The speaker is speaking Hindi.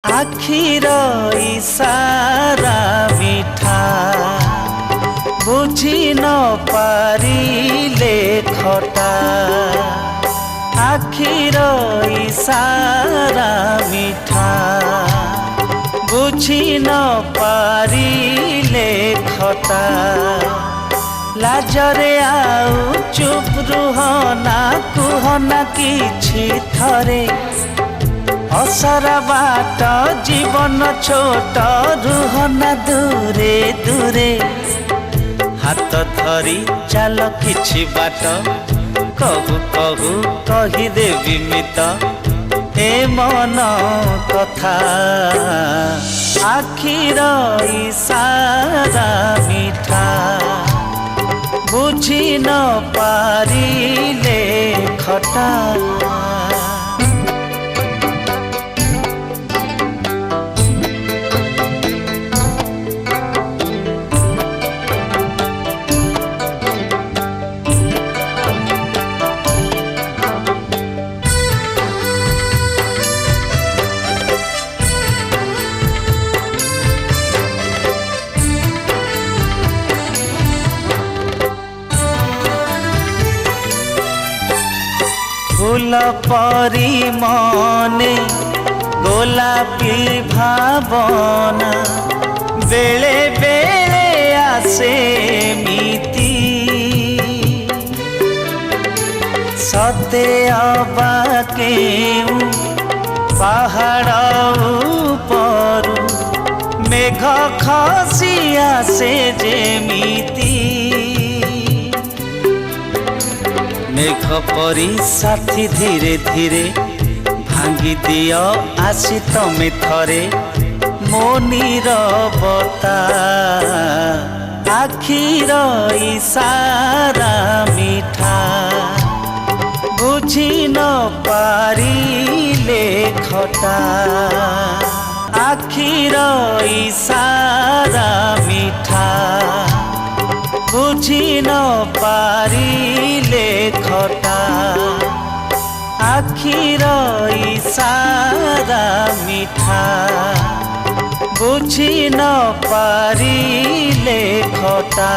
आखिर इशारा मिठा बुझी न पारिले खटा। आखिर इशारा मिठा बुझी न पारिले खटा। लाजरे आउ चुप रुहना कुहना किछि थरे। असरा बाट जीवन छोट रुहना दूरे दूरे। हाथ धरी चाल किछि बाट कहू कहू कहिदेवी मित ए मन कथा। आखिर इशारा मिठा बुझी न पारिले खटा। फूल परी मने गोलापी भावना बेले बेले आसे मिति। सते अबा केउ पहाड़ उपरु मेघ खसी आसे जेमिति। मेघ परी साथी धीरे धीरे भांगी दियो आसी तमे थरे मो नीरवता। आखिर इशारा मिठा बुझी न पारिले खटा। आखिर इशारा मिठा बुझी न पारिले खटा। आखिर इशारा मिठा बुझी न पारिले खटा।